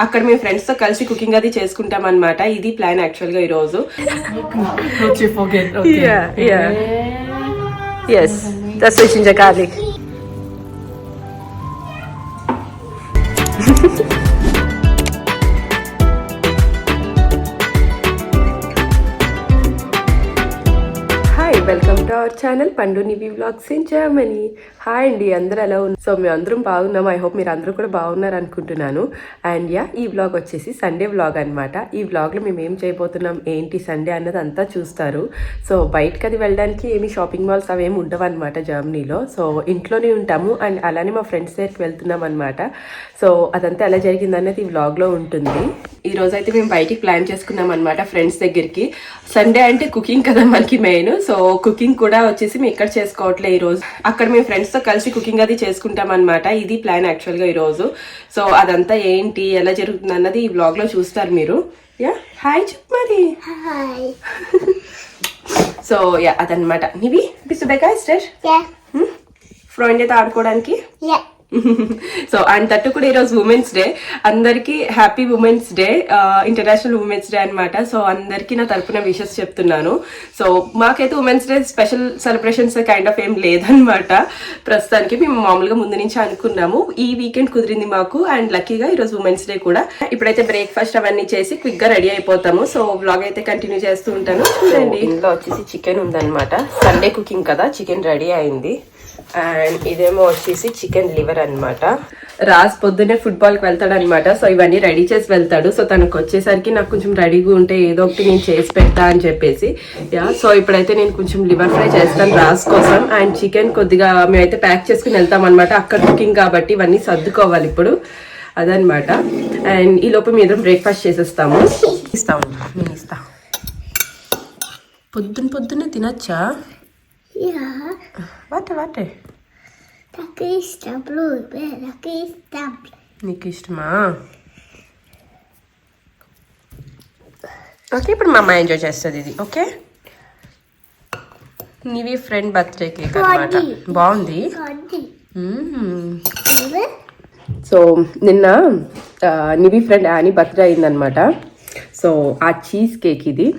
అక్కడ మేము ఫ్రెండ్స్ తో కలిసి కుకింగ్ అది చేసుకుంటాం అన్నమాట. ఇది ప్లాన్ యాక్చువల్ గా ఈ రోజు. Yes, that's the ginger garlic. Welcome to our channel పండు నివి వ్లాగ్స్ ఇన్ జర్మనీ. హాయ్ అండి, అందరూ ఎలా ఉన్నారు? సో మేము అందరం బాగున్నాం. ఐ హోప్ మీరు అందరూ కూడా బాగున్నారు అనుకుంటున్నాను. అండ్ ఈ వ్లాగ్ వచ్చేసి సండే వ్లాగ్ అనమాట. ఈ వ్లాగ్లో మేము ఏం చేయబోతున్నాం, ఏంటి సండే అన్నది అంతా చూస్తారు. సో బయటకు అది వెళ్ళడానికి ఏమి షాపింగ్ మాల్స్ అవేమి ఉండవు అనమాట జర్మనీలో. సో ఇంట్లోనే ఉంటాము. అండ్ అలానే మా ఫ్రెండ్స్ దగ్గరికి వెళ్తున్నాం అనమాట. సో అదంతా ఎలా జరిగింది అన్నది ఈ వ్లాగ్లో ఉంటుంది. ఈ రోజు అయితే మేము బయటికి ప్లాన్ చేసుకున్నాం అనమాట ఫ్రెండ్స్ దగ్గరికి. సండే అంటే కుకింగ్ కదా మనకి మెయిన్. సో కుకింగ్ కూడా వచ్చేసి మేము ఇక్కడ చేసుకోవట్లే ఈ రోజు. అక్కడ మేము ఫ్రెండ్స్ తో కలిసి కుకింగ్ అది చేసుకుంటాం అనమాట. ఇది ప్లాన్ యాక్చువల్ గా ఈ రోజు. సో అదంతా ఏంటి, ఎలా జరుగుతుంది అన్నది ఈ వ్లాగ్ లో చూస్తారు మీరు. యా హాయ్ చెప్పు మరి. సో యా అదనమాట. నీవి బిస్బెకా స్టేష్ ఫ్రెండ్ అయితే ఆడుకోవడానికి. సో అండ్ తట్టు కూడా ఈరోజు ఉమెన్స్ డే. అందరికి happy women's day, international women's day అనమాట. సో అందరికి నా తరపున విషెస్ చెప్తున్నాను. సో మాకైతే women's day special celebrations kind of ఏం లేదనమాట ప్రస్తుతానికి. మేము మామూలుగా ముందు నుంచి అనుకున్నాము. ఈ వీకెండ్ కుదిరింది మాకు. అండ్ లక్కీగా ఈరోజు ఉమెన్స్ డే కూడా. ఇప్పుడైతే బ్రేక్ఫాస్ట్ అవన్నీ చేసి క్విక్ గా రెడీ అయిపోతాము. సో వ్లాగ్ అయితే కంటిన్యూ చేస్తూ ఉంటాను. చూడండి, ఇందులో వచ్చేసి చికెన్ ఉందన్నమాట. సండే కుకింగ్ కదా, చికెన్ రెడీ అయింది. అండ్ ఇదేమో వచ్చేసి చికెన్ లివర్ అనమాట. రాజ్ పొద్దున్నే ఫుట్బాల్ కి వెళ్తాడు అనమాట. సో ఇవన్నీ రెడీ చేసి వెళ్తాడు. సో తనకు వచ్చేసరికి నాకు కొంచెం రెడీగా ఉంటే ఏదో ఒకటి నేను చేసి పెడతా అని చెప్పేసి సో ఇప్పుడైతే నేను కొంచెం లివర్ ఫ్రై చేస్తాను రాజ్ కోసం. అండ్ చికెన్ కొద్దిగా మేమైతే ప్యాక్ చేసుకుని వెళ్తాం అనమాట. అక్కడ కుకింగ్ కాబట్టి ఇవన్నీ సర్దుకోవాలి ఇప్పుడు, అదనమాట. అండ్ ఈ లోపు మీద బ్రేక్ఫాస్ట్ చేసేస్తాము. నేను ఇస్తా. పొద్దున్నే తినచ్చా? వాటే నీకు ఇష్టమా? ఓకే, ఇప్పుడు మా అమ్మ ఎంజాయ్ చేస్తుంది ఇది. ఓకే, నీవి ఫ్రెండ్ బర్త్డే కేక్ అనమాట. బాగుంది. సో నిన్న నివి ఫ్రెండ్ యానీ బర్త్డే అయిందనమాట. సో ఆ చీజ్ కేక్ ఇది.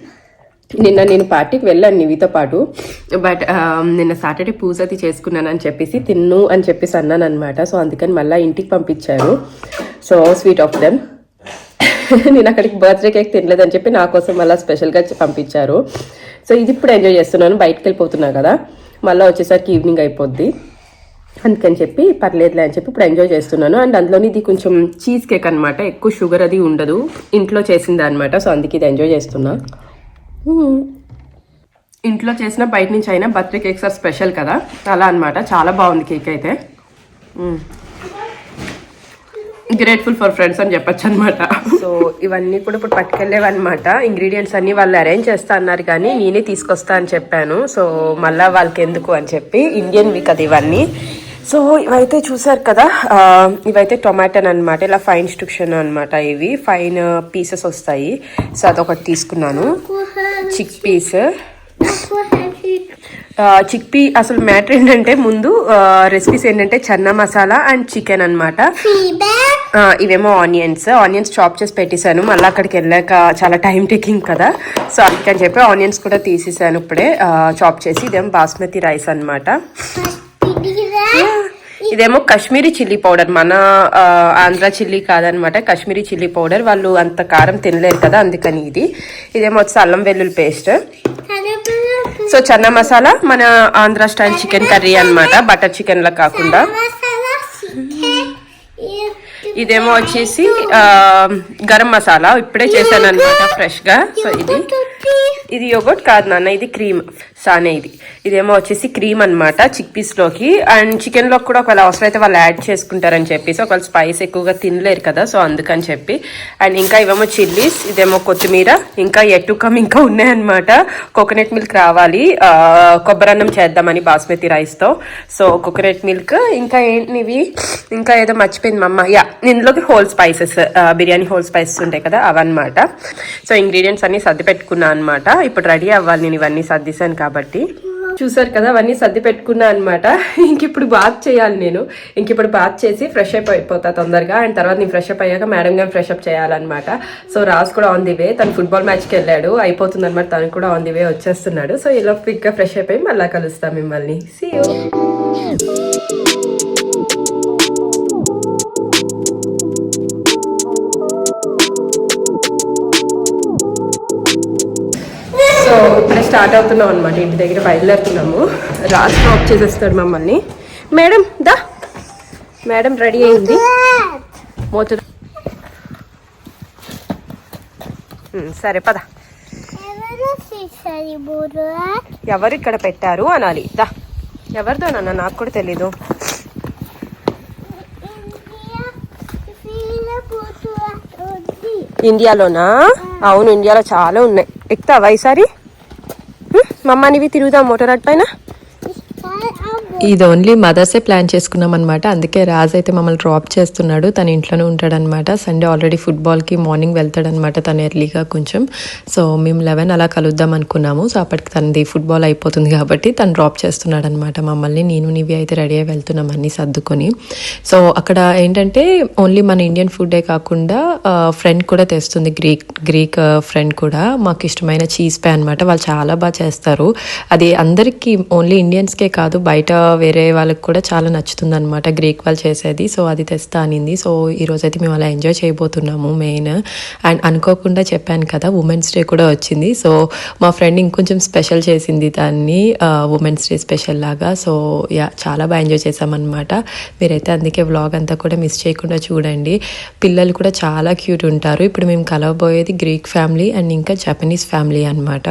నిన్న నేను పార్టీకి వెళ్ళాను నివితో పాటు. బట్ నిన్న సాటర్డే పూజ అది చేసుకున్నాను అని చెప్పేసి తిన్ను అని చెప్పేసి అన్నాను అనమాట. సో అందుకని మళ్ళీ ఇంటికి పంపించారు. So sweet of them. నేను అక్కడికి బర్త్డే కేక్ తినలేదని చెప్పి నా కోసం మళ్ళీ స్పెషల్గా పంపించారు. సో ఇది ఇప్పుడు ఎంజాయ్ చేస్తున్నాను. బయటకు వెళ్ళిపోతున్నా కదా, మళ్ళీ వచ్చేసరికి ఈవినింగ్ అయిపోద్ది. అందుకని చెప్పి పర్లేదులే అని చెప్పి ఇప్పుడు ఎంజాయ్ చేస్తున్నాను. అండ్ అందులోని ఇది కొంచెం చీజ్ కేక్ అనమాట. ఎక్కువ షుగర్ అది ఉండదు, ఇంట్లో చేసింది అనమాట. సో అందుకే ఇది ఎంజాయ్ చేస్తున్నా. ఇంట్లో చేసిన బయట నుంచి అయినా బర్త్డే కేక్స్ ఆర్ స్పెషల్ కదా, అలా అనమాట. చాలా బాగుంది కేక్ అయితే. గ్రేట్ఫుల్ ఫర్ ఫ్రెండ్స్ అని చెప్పచ్చు అనమాట. సో ఇవన్నీ కూడా ఇప్పుడు పట్టుకెళ్ళేవన్నమాట. ఇంగ్రీడియంట్స్ అన్ని వాళ్ళు అరేంజ్ చేస్తా అన్నారు కానీ నేనే తీసుకొస్తా అని చెప్పాను. సో మళ్ళీ వాళ్ళకి ఎందుకు అని చెప్పి ఇండియన్ వీక్ అది ఇవన్నీ. సో ఇవైతే చూసారు కదా, ఇవైతే టొమాటోన్ అనమాట. ఇలా ఫైన్ స్ట్రిక్షన్ అనమాట. ఇవి ఫైన్ పీసెస్ వస్తాయి. సో అదొకటి తీసుకున్నాను. చిక్ పీస్, చిక్ పీ అసలు మ్యాటర్ ఏంటంటే ముందు రెసిపీస్ ఏంటంటే చన్నా మసాలా అండ్ చికెన్ అనమాట. ఇవేమో ఆనియన్స్ చాప్ చేసి పెట్టేశాను. మళ్ళీ అక్కడికి వెళ్ళాక చాలా టైం టేకింగ్ కదా, సో అందుకని చెప్పి ఆనియన్స్ కూడా తీసేసాను ఇప్పుడే చాప్ చేసి. ఇదేమో బాస్మతి రైస్ అనమాట. ఇదేమో కాశ్మీరీ చిల్లీ పౌడర్. మన ఆంధ్ర చిల్లీ కాదనమాట, కాశ్మీరీ చిల్లీ పౌడర్. వాళ్ళు అంత కారం తినలేరు కదా, అందుకని ఇది. ఇదేమో వచ్చి అల్లం వెల్లుల్లి పేస్ట్. సో చన్నా మసాలా మన ఆంధ్ర స్టైల్ చికెన్ కర్రీ అనమాట, బటర్ చికెన్ లా కాకుండా. ఇదేమో వచ్చేసి గరం మసాలా, ఇప్పుడే చేశాను అనమాట ఫ్రెష్ గా. సో ఇది యోగర్ట్ కాదు నాన్న, ఇది క్రీమ్ సానే. ఇదేమో వచ్చేసి క్రీమ్ అనమాట చిక్ పీస్ లోకి. అండ్ చికెన్ లోకి కూడా ఒకవేళ అవసరం అయితే వాళ్ళు యాడ్ చేసుకుంటారని చెప్పేసి, ఒకవేళ స్పైస్ ఎక్కువగా తినలేరు కదా, సో అందుకని చెప్పి. అండ్ ఇంకా ఇవేమో చిల్లీస్, ఇదేమో కొత్తిమీర, ఇంకా ఎటు కమ్ ఇంకా ఉన్నాయన్నమాట. కోకోనట్ మిల్క్ రావాలి, కొబ్బరన్నం చేద్దామని బాస్మతి రైస్ తో. సో కోకోనట్ మిల్క్, ఇంకా ఏంటివి, ఇంకా ఏదో మర్చిపోయింది మా అమ్మ. ఇందులోకి whole spices, biryani whole spices ఉంటాయి కదా, అవన్నమాట. సో ఇంగ్రీడియంట్స్ అన్ని సర్ది పెట్టుకున్నా అనమాట. ఇప్పుడు రెడీ అవ్వాలి నేను ఇవన్నీ సర్దిసాను కాబట్టి. చూసారు కదా, అవన్నీ సర్ది పెట్టుకున్నా అనమాట. ఇంక ఇప్పుడు బాత్ చేయాలి నేను. ఇంక ఇప్పుడు బాత్ చేసి ఫ్రెష్ అప్ అయిపోతా తొందరగా. అండ్ తర్వాత నేను ఫ్రెష్ అప్ అయ్యాక మేడం గారు ఫ్రెష్ అప్ చేయాలన్నమాట. సో రాజ్ కూడా ఆన్ ది వే, తను ఫుట్బాల్ మ్యాచ్కి వెళ్ళాడు, అయిపోతుంది అనమాట. తను కూడా ఆన్ ది వే వచ్చేస్తున్నాడు. సో ఇలా క్విక్ గా ఫ్రెష్ అయిపోయి మళ్ళీ కలుస్తాం మిమ్మల్ని. See you. సో ఇప్పుడే స్టార్ట్ అవుతున్నాం అనమాట. ఇంటి దగ్గర బయలుదేరుతున్నాము. రాజ్ డ్రాప్ చేసేస్తాడు మమ్మల్ని. మేడం దా, మేడం రెడీ అయింది. మోటర్ సరే పద. ఎవరు ఇక్కడ పెట్టారు అనాలి. దా, ఎవరిదో నాన్న, నాకు కూడా తెలీదు. ఇండియాలోనా? అవును, ఇండియాలో చాలా ఉన్నాయి. ఎక్కుతావా ఈసారి? మమ్మనివి తిరుగుదాం మోటార్ అట్ పైన. ఇది ఓన్లీ మదర్సే ప్లాన్ చేసుకున్నాం అనమాట. అందుకే రాజ్ అయితే మమ్మల్ని డ్రాప్ చేస్తున్నాడు. తను ఇంట్లోనే ఉంటాడనమాట. సండే ఆల్రెడీ ఫుట్బాల్కి మార్నింగ్ వెళ్తాడనమాట తను ఎర్లీగా కొంచెం. సో మేము 11 అలా కలుద్దాం అనుకున్నాము. సో అప్పటికి తనది ఫుట్బాల్ అయిపోతుంది కాబట్టి తను డ్రాప్ చేస్తున్నాడు అనమాట మమ్మల్ని. నేను నీవి అయితే రెడీ అయి వెళ్తున్నాం అన్నీ సర్దుకొని. సో అక్కడ ఏంటంటే ఓన్లీ మన ఇండియన్ ఫుడ్డే కాకుండా ఫ్రెండ్ కూడా తెస్తుంది, గ్రీక్ ఫ్రెండ్ కూడా. మాకు ఇష్టమైన చీజ్ పే అనమాట. వాళ్ళు చాలా బాగా చేస్తారు. అది అందరికీ, ఓన్లీ ఇండియన్స్కే కాదు, బయట వేరే వాళ్ళకి కూడా చాలా నచ్చుతుంది అనమాట గ్రీక్ వాళ్ళు చేసేది. సో అది తెస్తా అనింది. సో ఈరోజు అయితే మేము అలా ఎంజాయ్ చేయబోతున్నాము మెయిన్. అండ్ అనుకోకుండా చెప్పాను కదా, ఉమెన్స్ డే కూడా వచ్చింది. సో మా ఫ్రెండ్ ఇంకొంచెం స్పెషల్ చేసింది దాన్ని, ఉమెన్స్ డే స్పెషల్ లాగా. సో యా, చాలా బాగా ఎంజాయ్ చేసామన్నమాట. మీరైతే అందుకే వ్లాగ్ అంతా కూడా మిస్ చేయకుండా చూడండి. పిల్లలు కూడా చాలా క్యూట్ ఉంటారు. ఇప్పుడు మేము కలవబోయేది గ్రీక్ ఫ్యామిలీ అండ్ ఇంకా జపనీస్ ఫ్యామిలీ అనమాట.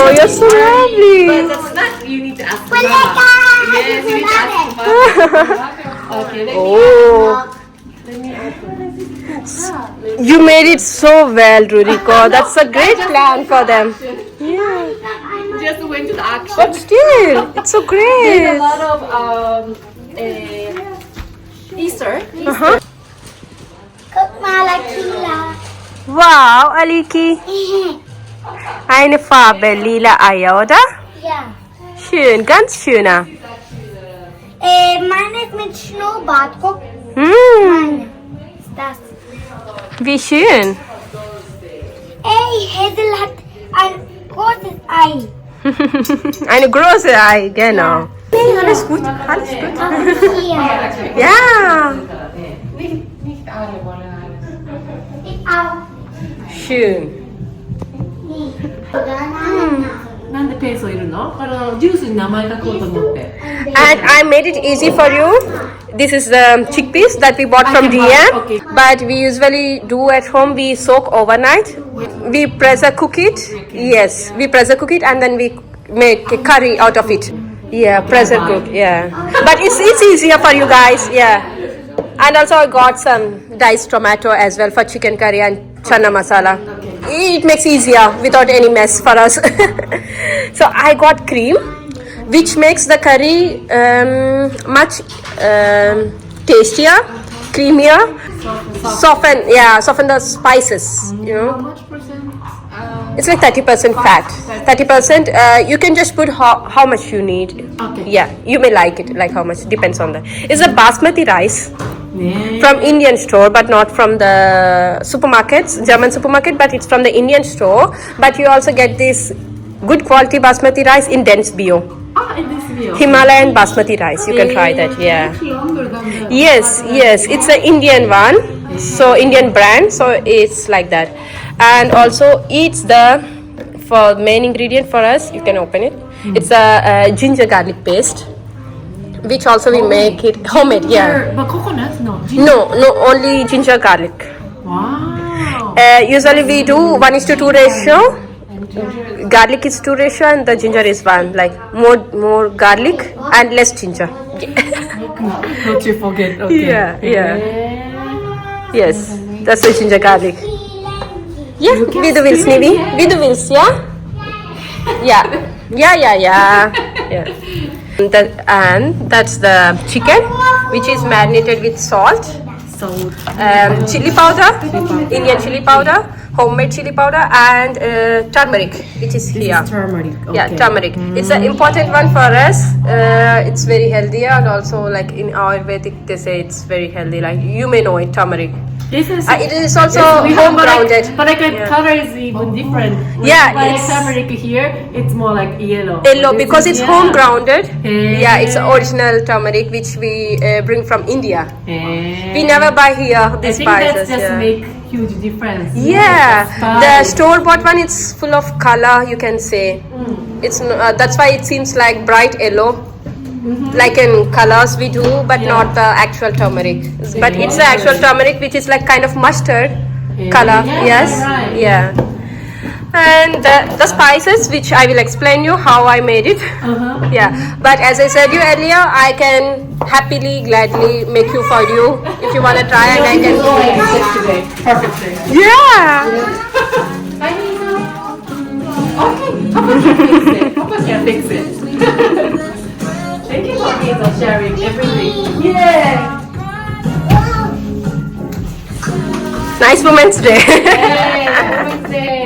Oh, you're so lovely. But that's not, you need to ask Mama. Yes, you need to ask Mama. Okay, let me open. You made it so well, Ruriko. That's a great plan for them. Yeah. Just went to the action. But still, it's so great. There's a lot of Easter. Uh-huh. Malakila. Wow, Aliki. Eine Farbe lila Eier, oder? Ja. Schön, ganz schöner. Meine ist mit Schnurrbart. Guck, Hm, ist das. wie schön. Hazel hat ein großes Ei. Eine große Ei, genau. Alles gut, alles gut. Hier. Ja. Nicht alle wollen alle. Ich auch. Schön. Banana. なんでペーストいるの？ジュースに名前書こうと思って。 And I made it easy for you. This is the chickpeas that we bought from DM. Okay. But we usually do at home, we soak overnight. We pressure cook it. Yes, we pressure cook it and then we make a curry out of it. Yeah, pressure cook, yeah. But it's easier for you guys, yeah. And also I got some diced tomato as well for chicken curry and chana masala. It makes easier without any mess for us. So I got cream, which makes the curry much tastier, creamier, soften the spices, you know. How much percent? It's like 30% fat. 30%, you can just put how much you need. Okay. Yeah, you may like it, like how much, depends on that. It's a basmati rice 네. from Indian store, but not from the supermarkets, German supermarket, but it's from the Indian store. But you also get this good quality basmati rice in dense bio. In this video. Himalayan basmati rice, you can try that, yeah. It's longer than the Yes, it's an Indian one, so Indian brand, so it's like that. And also it's the, for main ingredient for us, you can open it. It's a ginger garlic paste, which also we make it homemade, yeah. But coconut? No. No, only ginger garlic. Wow. Usually we do 1:2 ratio. Garlic is 2 ratio and the ginger is 1. Like more garlic and less ginger. Don't you forget. Okay. Yeah. Yes, that's the ginger garlic. Yeah, with the wheels, Nivi. With the wheels, yeah? Yeah. And that's the chicken, which is marinated with salt, Salt. Chili powder, Indian chili powder, homemade chili powder, and turmeric, which is here. Turmeric. Okay. Yeah, turmeric. It's an important one for us. It's very healthy, and also like in Ayurvedic they say it's very healthy. Like you may know it, turmeric. This is. It is also we have, home grounded. but like the color is even different. Yeah, Like it's- turmeric here, it's more like yellow. Yellow This because is- it's yeah. home grounded. Yeah, it's Yeah. original turmeric which we bring from India. Yeah. We never buy here I these think spices. that's just Yeah. make huge difference. Yeah, Spice. the store bought one, it's full of color, you can say. It's that's why it seems like bright yellow, like in colors we do, but not the actual turmeric. But it's the actual turmeric, which is like kind of mustard color. Yeah, Yes, right. yeah. And the spices, which I will explain you how I made it. Yeah, but as I said you earlier, I can happily, gladly make you for you if you want to try, and I can. Today. Perfect day. Yeah. Papa can fix it. Thank you for sharing everything. Yeah. Nice Women's Day. Hey, Women's Day.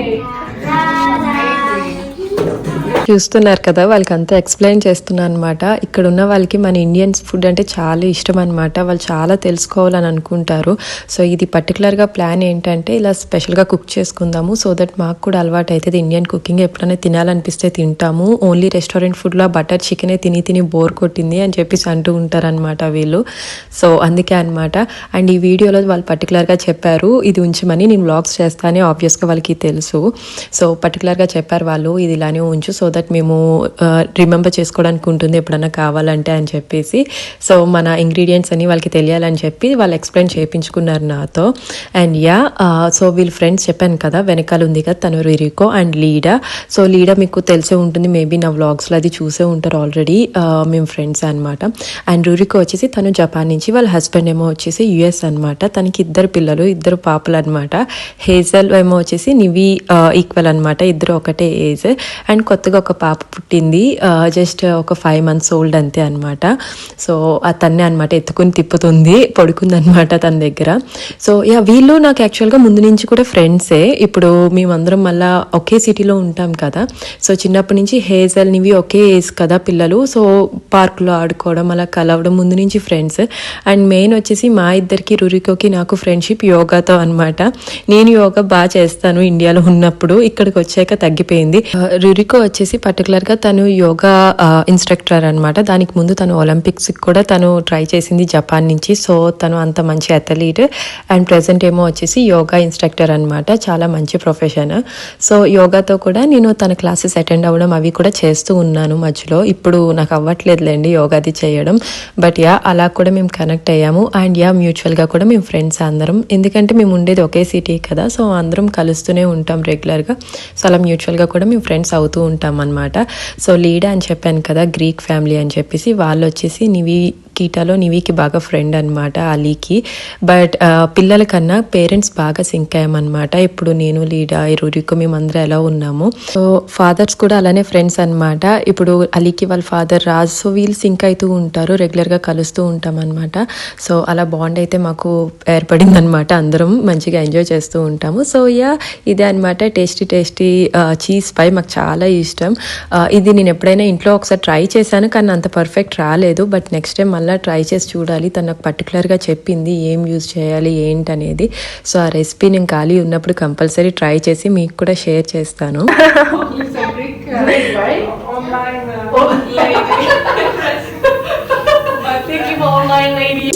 చూస్తున్నారు కదా, వాళ్ళకి అంతా explain చేస్తున్నాను అనమాట. ఇక్కడ ఉన్న వాళ్ళకి మన ఇండియన్స్ ఫుడ్ అంటే చాలా ఇష్టం అనమాట. వాళ్ళు చాలా తెలుసుకోవాలని అనుకుంటారు. సో ఇది పర్టికులర్గా ప్లాన్ ఏంటంటే ఇలా స్పెషల్గా కుక్ చేసుకుందాము, సో దట్ మాకు కూడా అలవాటు అవుతుంది. ఇండియన్ కుకింగ్ ఎప్పుడైనా తినాలనిపిస్తే తింటాము. ఓన్లీ రెస్టారెంట్ ఫుడ్లో బటర్ చికెనే తిని తిని బోర్ కొట్టింది అని చెప్పేసి అంటూ ఉంటారనమాట వీళ్ళు. సో అందుకే అనమాట. అండ్ ఈ వీడియోలో వాళ్ళు పర్టికులర్గా చెప్పారు ఇది ఉంచమని. నేను వ్లాగ్స్ చేస్తానే ఆబ్వియస్గా వాళ్ళకి తెలుసు. సో పర్టికులర్గా చెప్పారు వాళ్ళు ఇది ఇలానే ఉంచు, సో దట్ మేము రిమెంబర్ చేసుకోవడానికి ఉంటుంది ఎప్పుడన్నా కావాలంటే అని చెప్పేసి. సో మన ఇంగ్రీడియంట్స్ అని వాళ్ళకి తెలియాలని చెప్పి వాళ్ళు ఎక్స్ప్లెయిన్ చేయించుకున్నారు నాతో. అండ్ సో వీళ్ళ ఫ్రెండ్స్ చెప్పాను కదా, వెనకాల ఉంది కదా తను రిరికో అండ్ లీడా. సో లీడా మీకు తెలిసే ఉంటుంది, మేబీ నా వ్లాగ్స్లో అది చూసే ఉంటారు ఆల్రెడీ. మేము ఫ్రెండ్స్ అనమాట. అండ్ రురికో వచ్చేసి తను జపాన్ నుంచి, వాళ్ళ హస్బెండ్ ఏమో వచ్చేసి యుఎస్ అనమాట. తనకి 2 పిల్లలు, 2 పాపలు అనమాట. హేజల్ ఏమో వచ్చేసి నివి ఈక్వల్ అనమాట, ఇద్దరు ఒకటే ఏజ్. అండ్ కొత్తగా ఒక పాప పుట్టింది, జస్ట్ ఒక 5 months ఓల్డ్ అంతే అనమాట. సో తన్నే అనమాట ఎత్తుకుని తిప్పుతుంది, పడుకుంది అనమాట తన దగ్గర. సో వీళ్ళు నాకు యాక్చువల్గా ముందు నుంచి కూడా ఫ్రెండ్సే. ఇప్పుడు మేమందరం మళ్ళీ ఒకే సిటీలో ఉంటాం కదా, సో చిన్నప్పటి నుంచి హేజల్ నివి ఒకే ఏజ్ కదా పిల్లలు. సో పార్కులో ఆడుకోవడం అలా కలవడం ముందు నుంచి ఫ్రెండ్స్. అండ్ మెయిన్ వచ్చేసి మా ఇద్దరికి రురికోకి నాకు ఫ్రెండ్షిప్ యోగాతో అనమాట. నేను యోగా బాగా చేస్తాను ఇండియాలో ఉన్నప్పుడు, ఇక్కడికి వచ్చాక తగ్గిపోయింది. రురికో వచ్చేసి పర్టికులర్గా తను యోగా ఇన్స్ట్రక్టర్ అనమాట. దానికి ముందు తను ఒలింపిక్స్కి కూడా తను ట్రై చేసింది జపాన్ నుంచి. సో తను అంత మంచి అథ్లీట్. అండ్ ప్రెసెంట్ ఏమో వచ్చేసి యోగా ఇన్స్ట్రక్టర్ అనమాట, చాలా మంచి ప్రొఫెషన్. సో యోగాతో కూడా నేను తన క్లాసెస్ అటెండ్ అవ్వడం అవి కూడా చేస్తూ ఉన్నాను మధ్యలో. ఇప్పుడు నాకు అవ్వట్లేదులేండి యోగాది చేయడం, బట్ అలా కూడా మేము కనెక్ట్ అయ్యాము. అండ్ మ్యూచువల్గా కూడా మేము ఫ్రెండ్స్ అందరం, ఎందుకంటే మేము ఉండేది ఒకే సిటీ కదా, సో అందరం కలుస్తూనే ఉంటాం రెగ్యులర్గా. సో అలా మ్యూచువల్గా కూడా మేము ఫ్రెండ్స్ అవుతూ ఉంటాం అనమాట. సో లీడా అని చెప్పాను కదా, గ్రీక్ ఫ్యామిలీ అని చెప్పేసి, వాళ్ళు వచ్చేసి కీటాలో నివికి బాగా ఫ్రెండ్ అనమాట, అలీకి. బట్ పిల్లల కన్నా పేరెంట్స్ బాగా సింక్ అయ్యామన్నమాట. ఇప్పుడు నేను లీడా రురికో మేమందరం ఎలా ఉన్నాము. సో ఫాదర్స్ కూడా అలానే ఫ్రెండ్స్ అనమాట. ఇప్పుడు అలీకి వాళ్ళ ఫాదర్ రాజ్, సో వీళ్ళు సింక్ అవుతూ ఉంటారు, రెగ్యులర్గా కలుస్తూ ఉంటాం అనమాట. సో అలా బాండ్ అయితే మాకు ఏర్పడింది అనమాట, అందరం మంచిగా ఎంజాయ్ చేస్తూ ఉంటాము. సో ఇదే అనమాట టేస్టీ చీజ్ పై మాకు చాలా ఇష్టం. ఇది నేను ఎప్పుడైనా ఇంట్లో ఒకసారి ట్రై చేశాను, కానీ అంత పర్ఫెక్ట్ రాలేదు. బట్ నెక్స్ట్ టైం మళ్ళీ ట్రై చేసి చూడాలి. తను నాకు పర్టికులర్గా చెప్పింది ఏం యూజ్ చేయాలి ఏంటనేది. సో ఆ రెసిపీ నేను ఖాళీ ఉన్నప్పుడు కంపల్సరీ ట్రై చేసి మీకు కూడా షేర్ చేస్తాను. Thank you for online lady.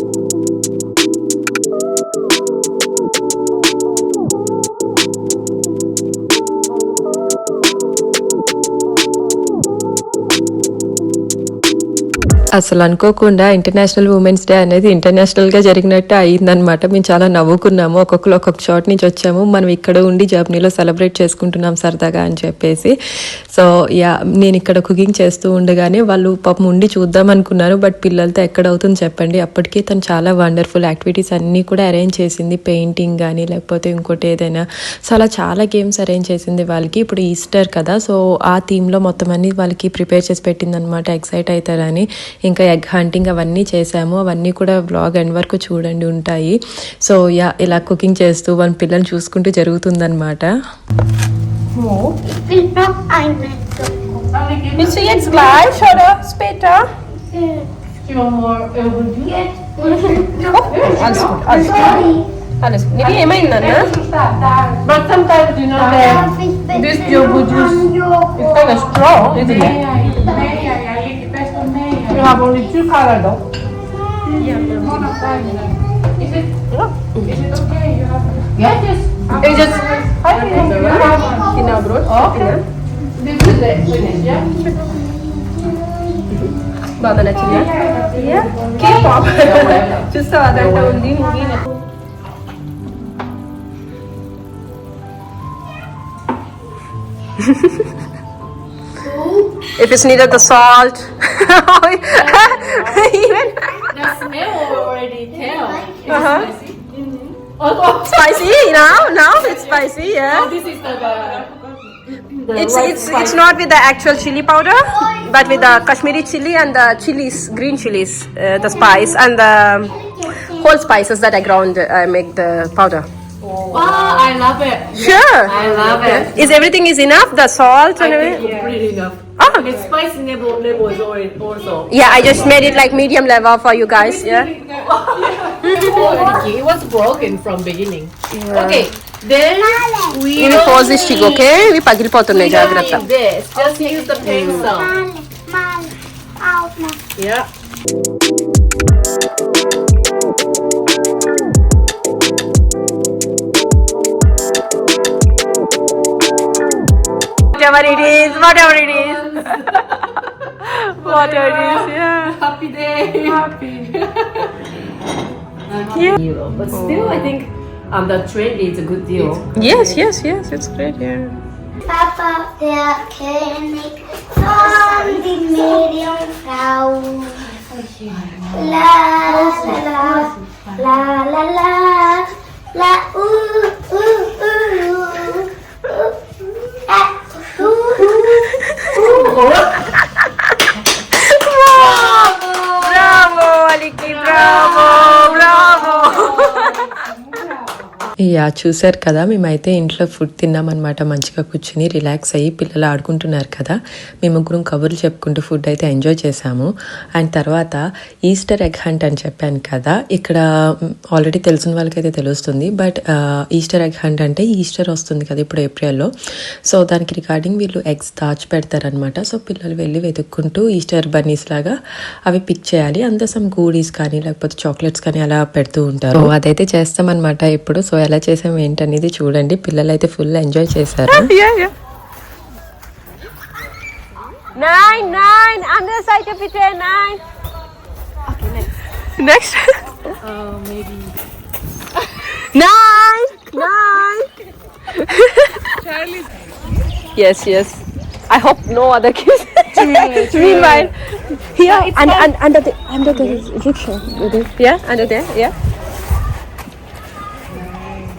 అసలు అనుకోకుండా ఇంటర్నేషనల్ ఉమెన్స్ డే అనేది ఇంటర్నేషనల్గా జరిగినట్టు అయిందనమాట. మేము చాలా నవ్వుకున్నాము. ఒక్కొక్కరు ఒక్కొక్క చోట నుంచి వచ్చాము, మనం ఇక్కడ ఉండి జర్మనీలో సెలబ్రేట్ చేసుకుంటున్నాం సరదాగా అని చెప్పేసి. సో నేను ఇక్కడ కుకింగ్ చేస్తూ ఉండగానే వాళ్ళు పాపం ఉండి చూద్దాం అనుకున్నారు, బట్ పిల్లలతో ఎక్కడ అవుతుంది చెప్పండి. అప్పటికే తను చాలా వండర్ఫుల్ యాక్టివిటీస్ అన్నీ కూడా అరేంజ్ చేసింది, పెయింటింగ్ కానీ లేకపోతే ఇంకోటి ఏదైనా. సో అలా చాలా గేమ్స్ అరేంజ్ చేసింది వాళ్ళకి. ఇప్పుడు ఈస్టర్ కదా, సో ఆ థీమ్లో మొత్తం అన్ని వాళ్ళకి ప్రిపేర్ చేసి పెట్టింది అనమాట. ఎక్సైట్ అవుతారని ఇంకా ఎగ్ హంటింగ్ అవన్నీ చేసాము. అవన్నీ కూడా వ్లాగ్ ఎండ్ వరకు చూడండి ఉంటాయి. సో యా ఇలా కుకింగ్ చేస్తూ వాళ్ళ పిల్లల్ని చూసుకుంటూ జరుగుతుందన్నమాట. Willst du jetzt gleich oder später? Alles gut, alles gut. Alles gut. Nibi, ఏమైందన్నా? But sometimes, you know, this yogurt juice is kind of strong, isn't it? You have only 2 colors though. Is it okay? You have... Yeah, it's just... తిన్నా bro? This is it, finish, yeah? బాగా నచ్చిందా? K-pop. చూస్తావా అదంతా ఉంది movie. If it's needed the salt. Even The smell already tell. spicy now it's spicy, yeah. This is the It's not with the actual chili powder, but with the Kashmiri chili and the chilies, green chilies, the spice and the whole spices that I ground. I make the powder. Wow, I love it. Sure. I love it. Is everything is enough? The salt and I everything? think it's pretty enough. Oh. The spice level is also. Yeah, I just made it like medium level for you guys. Yeah. It was broken from beginning. Okay, then we ఇవి don't pose stick okay ఇవి పగిలిపోతున్నాయి జాగ్రత్త. need this. Just use the pencil. Yeah. Whatever it is. Whatever it is, yeah. Happy day. Happy. Euro, but still, I think the trend is a good deal. Yes, it's great, yeah. Papa, der König von den Meerjungfrauen. La la la la la la la Bravo, Aliki, bravo. Yeah చూసారు కదా, మేమైతే ఇంట్లో food తిన్నామన్నమాట. మంచిగా కూర్చుని relax అయ్యి పిల్లలు ఆడుకుంటున్నారు కదా, మేము ముగ్గురం కబుర్లు చెప్పుకుంటూ ఫుడ్ అయితే ఎంజాయ్ చేసాము. అండ్ తర్వాత ఈస్టర్ ఎగ్ హంట్ అని చెప్పాను కదా, ఇక్కడ ఆల్రెడీ తెలిసిన వాళ్ళకైతే తెలుస్తుంది. బట్ ఈస్టర్ ఎగ్ హంట్ అంటే ఈస్టర్ వస్తుంది కదా ఇప్పుడు ఏప్రిల్లో. సో దానికి రిగార్డింగ్ వీళ్ళు ఎగ్స్ దాచి పెడతారనమాట. సో పిల్లలు వెళ్ళి వెతుక్కుంటూ ఈస్టర్ బన్నీస్ లాగా అవి పిక్ చేయాలి. అందులో సమ్ గూడీస్ కానీ లేకపోతే చాక్లెట్స్ కానీ అలా పెడుతూ ఉంటారు. అదైతే చేస్తామన్నమాట ఇప్పుడు. సో ఎలా చేసాం ఏంటనేది చూడండి. పిల్లలు అయితే ఫుల్ ఎంజాయ్ చేశారు. Nine. Andere Seite bitte, 9. Okay, next. Maybe. 9. Charlie. Yes. I hope no other kids. Meanwhile, here and under the rickshaw. Yeah, under there. Yeah.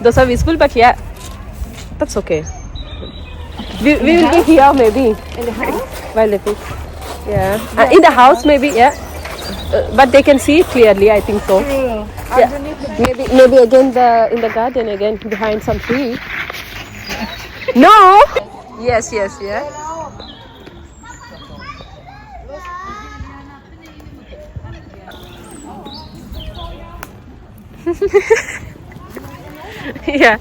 Those are visible, but yeah, that's okay. We will be here maybe. In the house? While they pick. Yeah. In the house maybe, yeah. But they can see it clearly, I think so. Yeah. Maybe again in the garden again behind some tree. No. Yes, yeah. Yeah.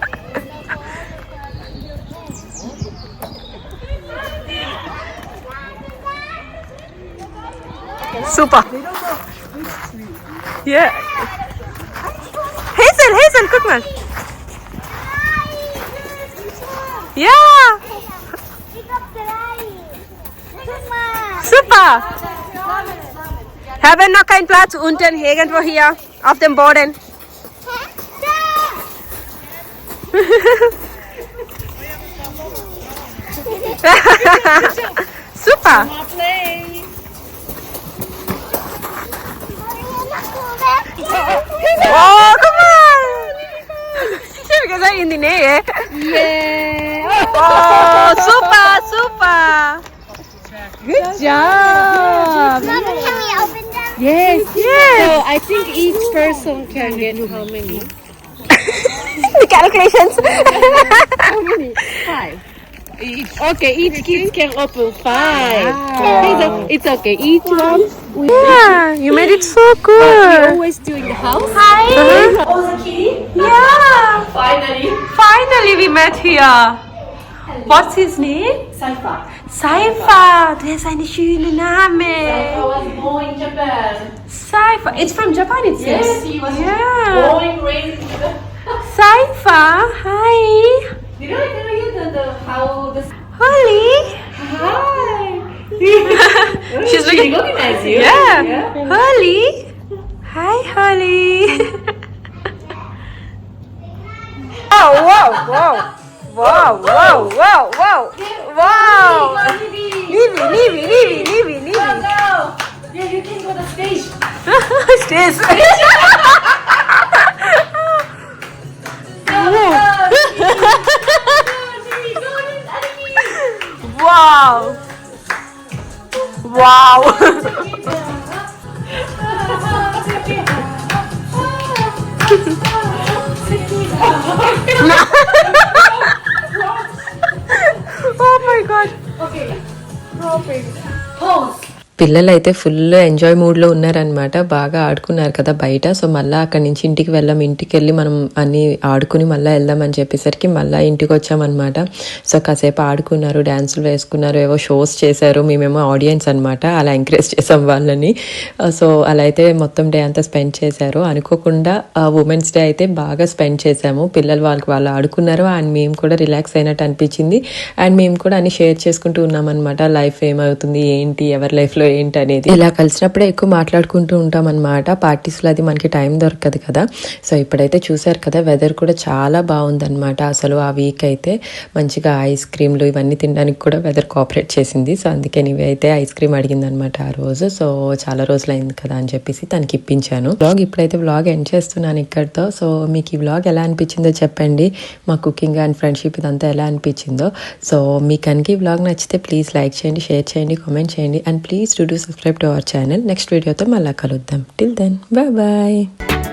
Super. Yeah. Hazel, guck mal. Ja. Super. Haben wir noch keinen Platz unten, irgendwo hier auf dem Boden? Super. Oh, guck mal. Ich habe gesagt, in die Nähe. Yeah. Oh, super. Good job. Mama, can we open that? Yes. Yes. So I think each person can get how many? Calculations. How many? 5. Okay, each kid can open 5. It's okay. Each one. Yeah, you made it so We good. always do in the house. Oh, the kitty? Yeah. Finally we met here. What's his name? Saifa. Saifa. Du hast eine schöne Name. I was born in Japan. Saifa. It's from Japan, it says. Yes, he was Yeah. born and raised in Japan. Saifa. Hi. Did I tell you the how the Holly. hi? She's She recognized you. Yeah. Holly. Hi, Holly. Oh, wow, wow. Wow, wow, wow, wow. Wow. Nivi. Yeah, you can go to the stage. Stays. Wow. Wow. Oh my god. పిల్లలు అయితే full enjoy మూడ్లో ఉన్నారనమాట. బాగా ఆడుకున్నారు కదా బయట. So మళ్ళీ అక్కడి నుంచి ఇంటికి ఇంటికి వెళ్ళి మనం అన్ని ఆడుకుని మళ్ళీ వెళ్దామని చెప్పేసరికి మళ్ళీ ఇంటికి వచ్చామన్నమాట. సో కాసేపు ఆడుకున్నారు, డ్యాన్సులు వేసుకున్నారు, ఏవో షోస్ చేశారు. మేమేమో ఆడియన్స్ అనమాట, అలా ఎంకరేజ్ చేసాం వాళ్ళని. సో అలా అయితే మొత్తం డే అంతా స్పెండ్ చేశారు. అనుకోకుండా ఉమెన్స్ డే అయితే బాగా స్పెండ్ చేశాము. పిల్లలు వాళ్ళు ఆడుకున్నారు అండ్ మేము కూడా రిలాక్స్ అయినట్టు అనిపించింది. అండ్ మేము కూడా అన్ని షేర్ చేసుకుంటూ ఉన్నామన్నమాట. లైఫ్ ఏమవుతుంది, ఏంటి, ఎవరి లైఫ్లో ఏంటి అనేది. ఇలా కలిసినప్పుడే ఎక్కువ మాట్లాడుకుంటూ ఉంటాం అనమాట. పార్టీస్లో అది మనకి టైం దొరకదు కదా. సో ఇప్పుడైతే చూసారు కదా, వెదర్ కూడా చాలా బాగుందన్నమాట. అసలు ఆ వీక్ అయితే మంచిగా ఐస్ క్రీమ్లు ఇవన్నీ తినడానికి కూడా వెదర్ కోఆపరేట్ చేసింది. సో అందుకే నీవి అయితే ఐస్ క్రీమ్ అడిగింది అనమాట ఆ రోజు. సో చాలా రోజులు అయింది కదా అని చెప్పేసి తనకి ఇప్పించాను. ఇప్పుడైతే వ్లాగ్ ఎండ్ చేస్తున్నాను ఇక్కడితో. సో మీకు ఈ వ్లాగ్ ఎలా అనిపించిందో చెప్పండి. మా కుకింగ్ అండ్ ఫ్రెండ్షిప్ ఇదంతా ఎలా అనిపించిందో. సో మీకు కనుక ఈ వ్లాగ్ నచ్చితే ప్లీజ్ లైక్ చేయండి, షేర్ చేయండి, కామెంట్ చేయండి. And please do subscribe to our channel. Next video తో మళ్ళా కలుద్దాం. Till then, bye bye.